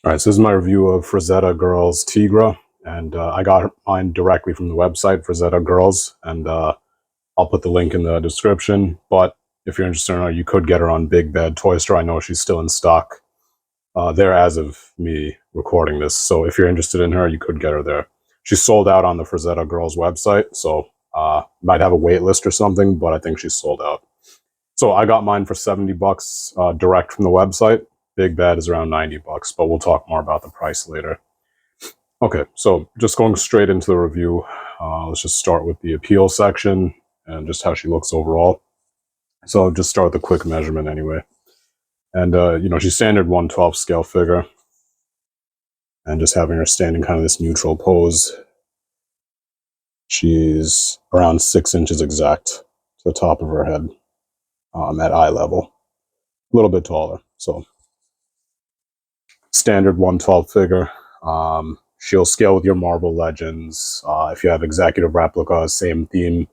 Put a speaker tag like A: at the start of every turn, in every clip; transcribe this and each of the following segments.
A: All right, so this is my review of Frazetta Girls Teegra, and I got mine directly from the website, Frazetta Girls, and I'll put the link in the description. But if you're interested in her, you could get her on Big Bad Toy Store. I know she's still in stock there as of me recording this. So if you're interested in her, you could get her there. She's sold out on the Frazetta Girls website, so might have a wait list or something, but I think she's sold out. So I got mine for $70 direct from the website. Big Bad is around $90, but we'll talk more about the price later. Okay, so just going straight into the review, let's just start with the appeal section and just how she looks overall. So I'll just start with a quick measurement anyway. And, she's standard 1/12 scale figure. And just having her standing kind of this neutral pose. She's around 6 inches exact to the top of her head at eye level. A little bit taller, so standard 1/12 figure. She'll scale with your Marvel Legends. If you have executive replicas, same theme.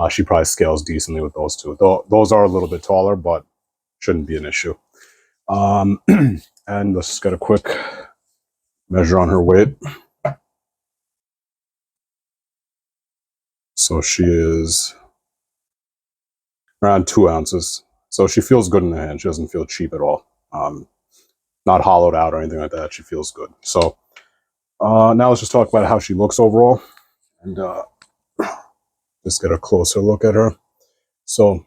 A: She probably scales decently with those two. Those are a little bit taller, but shouldn't be an issue. And let's just get a quick measure on her weight. So she is around 2 ounces. So she feels good in the hand. She doesn't feel cheap at all. Not hollowed out or anything like that. She feels good. So now let's just talk about how she looks overall. And just get a closer look at her. So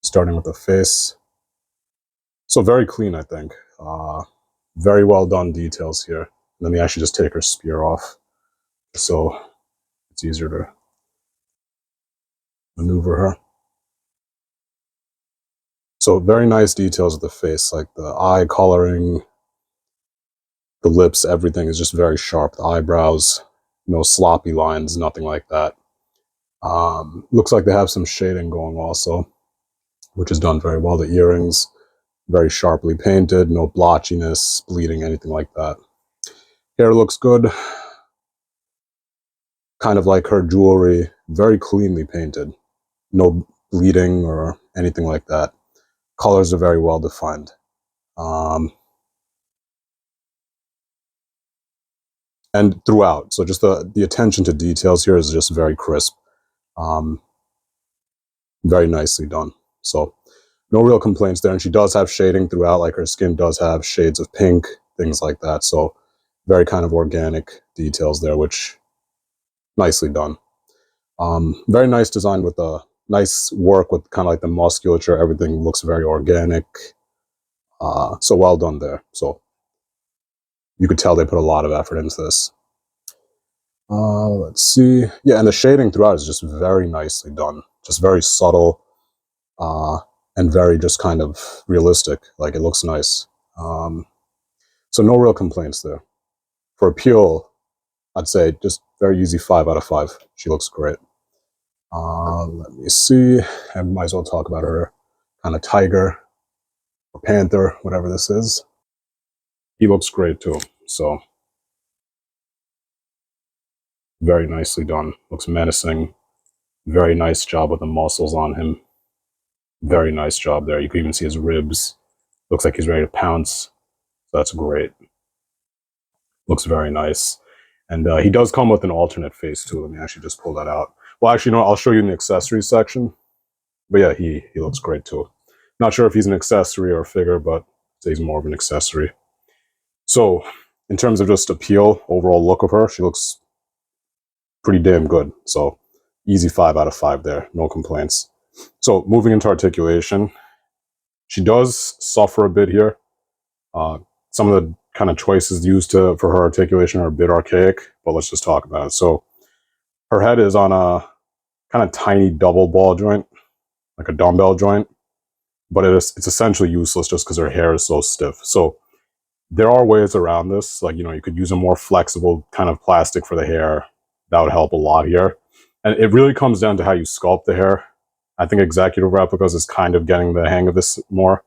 A: starting with the face. So very clean, I think. Very well done details here. And then they actually just take her spear off. So it's easier to maneuver her. So very nice details of the face, like the eye coloring, the lips, everything is just very sharp. The eyebrows, no sloppy lines, nothing like that. Looks like they have some shading going also, which is done very well. The earrings, very sharply painted, no blotchiness, bleeding, anything like that. Hair looks good. Kind of like her jewelry, very cleanly painted. No bleeding or anything like that. Colors are very well defined. And throughout, so just the attention to details here is just very crisp. Very nicely done. So no real complaints there. And she does have shading throughout, like her skin does have shades of pink, things like that. So very kind of organic details there, which nicely done. Very nice design with a nice work with kind of like the musculature. Everything looks very organic. So well done there. So you could tell they put a lot of effort into this. Let's see. Yeah, and the shading throughout is just very nicely done. Just very subtle and very just kind of realistic. Like it looks nice. So no real complaints there. For appeal, I'd say just very easy 5 out of 5. She looks great. Let me see. I might as well talk about her kind of tiger or panther, whatever this is. He looks great too. So very nicely done. Looks menacing. Very nice job with the muscles on him. Very nice job there. You can even see his ribs. Looks like he's ready to pounce. So that's great. Looks very nice. And he does come with an alternate face too. Let me actually just pull that out. Well, actually, no, I'll show you in the accessories section. But yeah, he looks great too. Not sure if he's an accessory or a figure, but he's more of an accessory. So in terms of just appeal, overall look of her, she looks pretty damn good. So easy 5 out of 5 there. No complaints. So moving into articulation, she does suffer a bit here. Some of the kind of choices used for her articulation are a bit archaic, but let's just talk about it. So her head is on a kind of tiny double ball joint, like a dumbbell joint, but it's essentially useless just because her hair is so stiff. So there are ways around this. Like, you could use a more flexible kind of plastic for the hair. That would help a lot here. And it really comes down to how you sculpt the hair. I think Executive Replicas is kind of getting the hang of this more.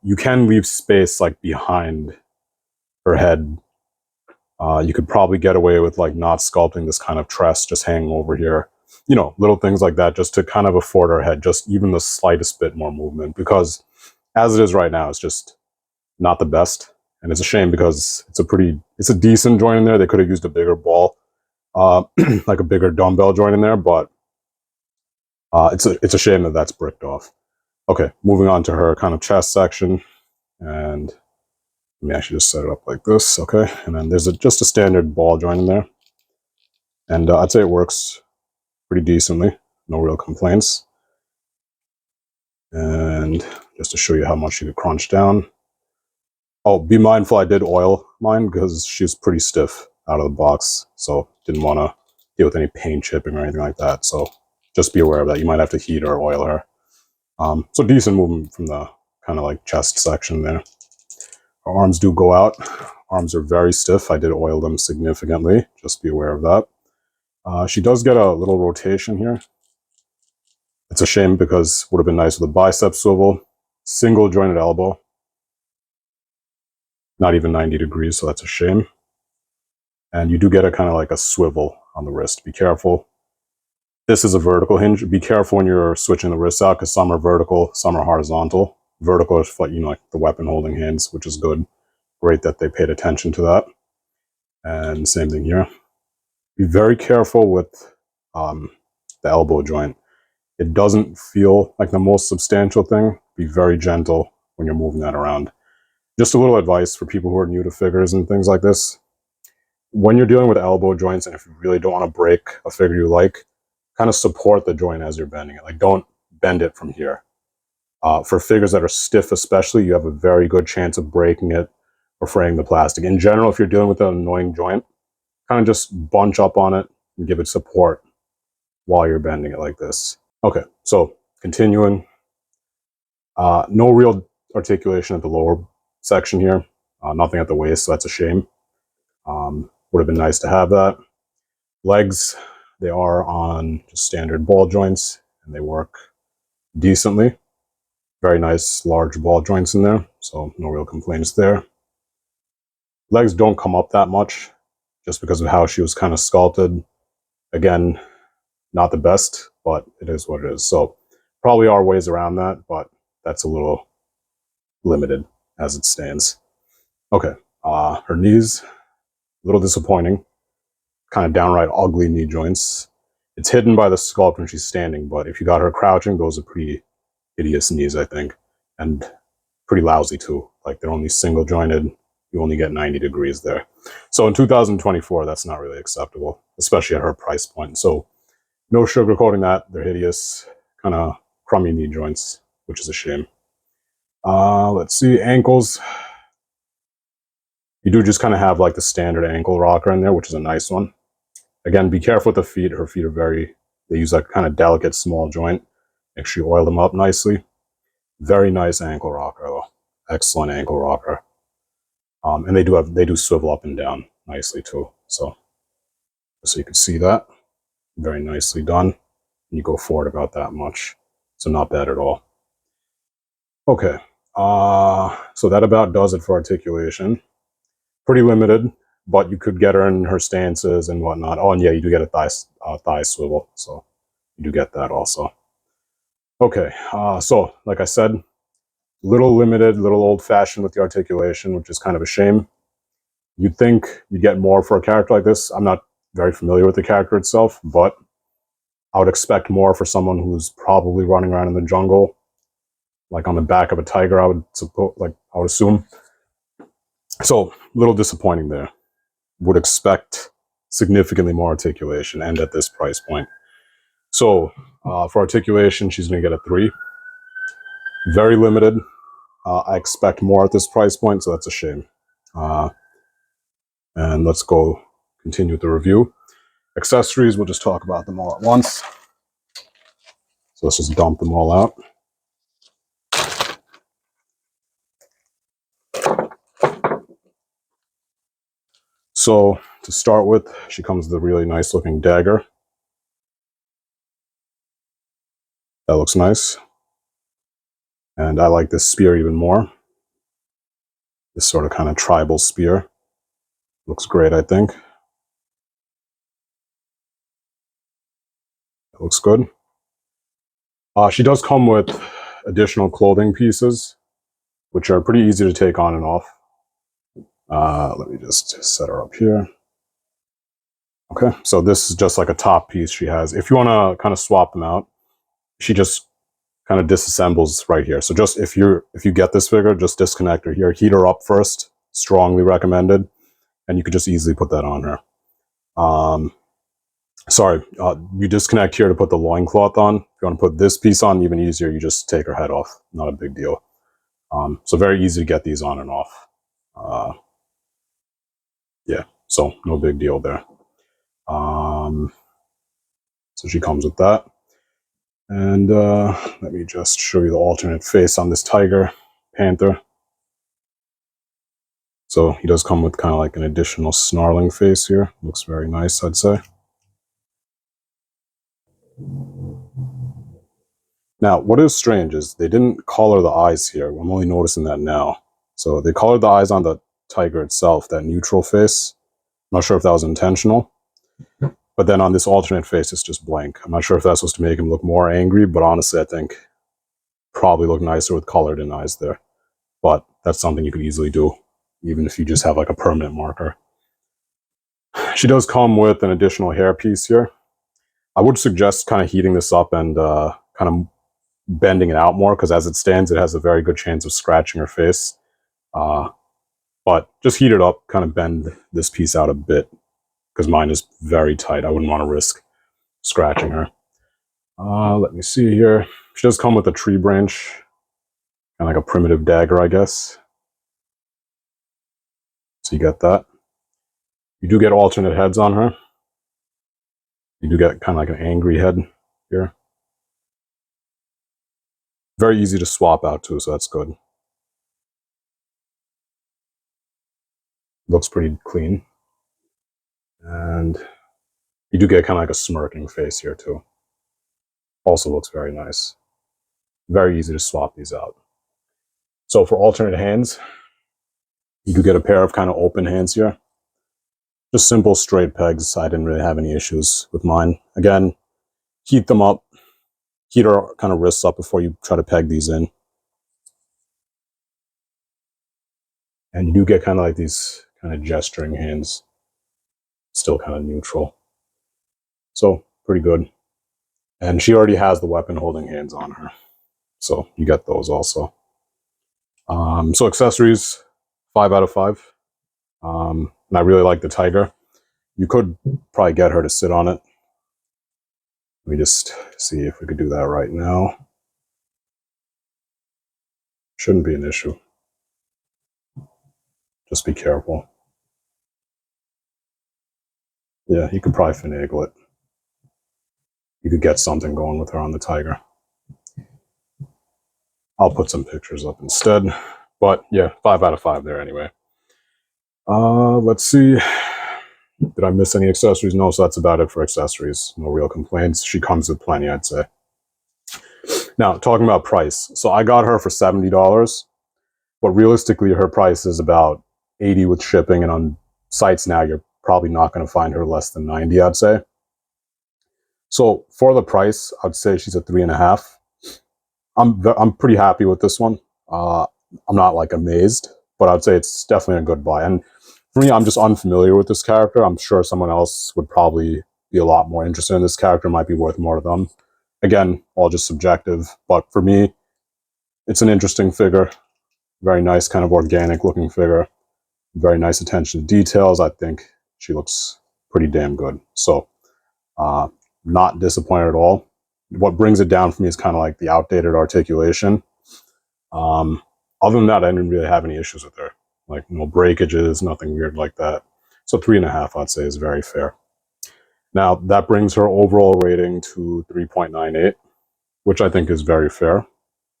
A: You can leave space like behind her head. You could probably get away with like not sculpting this kind of tress just hanging over here. Little things like that just to kind of afford her head just even the slightest bit more movement, because as it is right now, it's just not the best. And it's a shame because it's a decent joint in there. They could have used a bigger ball, like a bigger dumbbell joint in there, but it's a shame that that's bricked off. Okay, moving on to her kind of chest section, and let me actually just set it up like this, okay? And then there's just a standard ball joint in there, and I'd say it works pretty decently, no real complaints. And just to show you how much she could crunch down. Oh, be mindful, I did oil mine because she's pretty stiff out of the box, so didn't want to deal with any paint chipping or anything like that. So just be aware of that. You might have to heat or oil her. So decent movement from the kind of like chest section there. Her arms do go out. Arms are very stiff. I did oil them significantly. Just be aware of that. She does get a little rotation here. It's a shame because it would have been nice with a bicep swivel. Single jointed elbow. Not even 90 degrees, so that's a shame. And you do get a kind of like a swivel on the wrist. Be careful. This is a vertical hinge. Be careful when you're switching the wrists out because some are vertical, some are horizontal. Vertical is like, like the weapon holding hands, which is good. Great that they paid attention to that. And same thing here. Be very careful with the elbow joint. It doesn't feel like the most substantial thing. Be very gentle when you're moving that around. Just a little advice for people who are new to figures and things like this. When you're dealing with elbow joints, and if you really don't want to break a figure you like, kind of support the joint as you're bending it. Like, don't bend it from here. For figures that are stiff especially, you have a very good chance of breaking it or fraying the plastic. In general, if you're dealing with an annoying joint, kind of just bunch up on it and give it support while you're bending it like this. Okay, so continuing. No real articulation at the lower section here. Nothing at the waist, so that's a shame. Would have been nice to have that. Legs, they are on just standard ball joints, and they work decently. Very nice large ball joints in there, so no real complaints there. Legs don't come up that much, just because of how she was kind of sculpted. Again, not the best, but it is what it is. So probably are ways around that, but that's a little limited as it stands. Okay, her knees, a little disappointing. Kind of downright ugly knee joints. It's hidden by the sculpt when she's standing, but if you got her crouching, those are pretty hideous knees, I think, and pretty lousy too. Like, they're only single jointed. You only get 90 degrees there. So in 2024, that's not really acceptable, especially at her price point. So no sugarcoating that. They're hideous, kind of crummy knee joints, which is a shame. Let's see, ankles. You do just kind of have like the standard ankle rocker in there, which is a nice one. Again, be careful with the feet. Her feet are they use like kind of delicate small joint. Make sure you oil them up nicely. Very nice ankle rocker though. Excellent ankle rocker. And they do swivel up and down nicely too. So you can see that. Very nicely done. And you go forward about that much. So not bad at all. Okay. So that about does it for articulation. Pretty limited, but you could get her in her stances and whatnot. Oh, and yeah, you do get a thigh swivel. So you do get that also. Okay. So like I said, little limited, little old-fashioned with the articulation, which is kind of a shame. You'd think you'd get more for a character like this. I'm not very familiar with the character itself, but I would expect more for someone who's probably running around in the jungle, like on the back of a tiger, I would assume. So, a little disappointing there. Would expect significantly more articulation, and at this price point. So, for articulation, she's going to get a 3. Very limited. I expect more at this price point, so that's a shame. And let's go continue with the review. Accessories, we'll just talk about them all at once. So let's just dump them all out. So to start with, she comes with a really nice looking dagger. That looks nice. And I like this spear even more. This sort of kind of tribal spear. Looks great, I think. It looks good. She does come with additional clothing pieces, which are pretty easy to take on and off. Let me just set her up here. Okay, so this is just like a top piece she has. If you want to kind of swap them out, she just kind of disassembles right here. So just if you get this figure, just disconnect her here, heat her up first, strongly recommended, and you could just easily put that on her. Sorry, you disconnect here to put the loincloth on. If you want to put this piece on, even easier, you just take her head off. Not a big deal. So very easy to get these on and off. Yeah, so no big deal there. So she comes with that. And let me just show you the alternate face on this tiger panther. So he does come with kind of like an additional snarling face here. Looks very nice, I'd say. Now, what is strange is they didn't color the eyes here. I'm only noticing that now. So they colored the eyes on the tiger itself, that neutral face. I'm not sure if that was intentional. But then on this alternate face, it's just blank. I'm not sure if that's supposed to make him look more angry, but honestly, I think probably look nicer with colored in eyes there. But that's something you could easily do, even if you just have like a permanent marker. She does come with an additional hair piece here. I would suggest kind of heating this up and kind of bending it out more, because as it stands, it has a very good chance of scratching her face. But just heat it up, kind of bend this piece out a bit, because mine is very tight. I wouldn't want to risk scratching her. Let me see here. She does come with a tree branch, kind of like a primitive dagger, I guess. So you get that. You do get alternate heads on her. You do get kind of like an angry head here. Very easy to swap out too, so that's good. Looks pretty clean. And you do get kind of like a smirking face here too. Also looks very nice. Very easy to swap these out. So for alternate hands, you do get a pair of kind of open hands here. Just simple straight pegs. I didn't really have any issues with mine. Again, heat them up. Heat our kind of wrists up before you try to peg these in. And you do get kind of like these kind of gesturing hands. Still kind of neutral. So pretty good. And she already has the weapon holding hands on her. So you get those also. So accessories, 5 out of 5. And I really like the tiger. You could probably get her to sit on it. Let me just see if we could do that right now. Shouldn't be an issue. Just be careful. Yeah, you could probably finagle it. You could get something going with her on the tiger. I'll put some pictures up instead. But yeah, 5 out of 5 there anyway. Let's see. Did I miss any accessories? No, so that's about it for accessories. No real complaints. She comes with plenty, I'd say. Now, talking about price. So I got her for $70, but realistically, her price is about $80 with shipping, and on sites now, you're probably not going to find her less than $90, I'd say. So for the price, I'd say she's a 3.5. I'm pretty happy with this one. I'm not like amazed, but I'd say it's definitely a good buy. And for me, I'm just unfamiliar with this character. I'm sure someone else would probably be a lot more interested in this character, might be worth more to them. Again, all just subjective, but for me, it's an interesting figure. Very nice, kind of organic looking figure. Very nice attention to details. I think she looks pretty damn good. So, not disappointed at all. What brings it down for me is kind of like the outdated articulation. Other than that, I didn't really have any issues with her. Like no breakages, nothing weird like that. So 3.5, I'd say, is very fair. Now, that brings her overall rating to 3.98, which I think is very fair.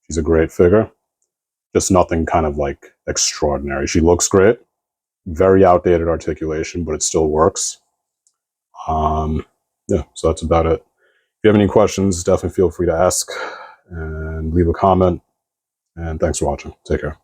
A: She's a great figure. Just nothing kind of like extraordinary. She looks great. Very outdated articulation, but it still works. Yeah, so that's about it. If you have any questions, definitely feel free to ask and leave a comment. And thanks for watching. Take care.